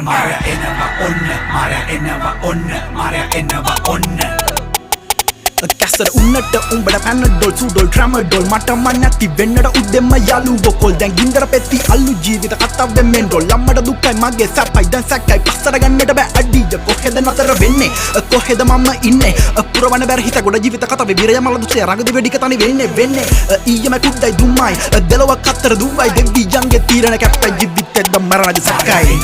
Mara enava onna කැසර උන්නට උඹට පැනඩොල් සුඩොල් ට්‍රැමඩොල් මටම නැති වෙන්නට උදෙම යාළුවොකොල් දැන් ගින්දර පෙත්ති අල්ලු ජීවිත කතාවෙන් මෙන්ඩොල් ළම්මට දුක්කයි මගේ සැපයි දැන් සැකයි පස්සට ගන්නට බෑ අඩිය කොහෙද නතර වෙන්නේ කොහෙද මම ඉන්නේ පුරවන බැර හිත ගොඩ ජීවිත කතාවේ විරය මල දුසේ රඟදි වෙඩික තනි වෙන්නේ ඊයම කුඩ්ඩයි දුම්මයි දෙලොවක් අතර දුවයි දෙවි යන්ගේ තීරණ කැප්පයි ජීවිතෙද්ද මරණදි සැකයි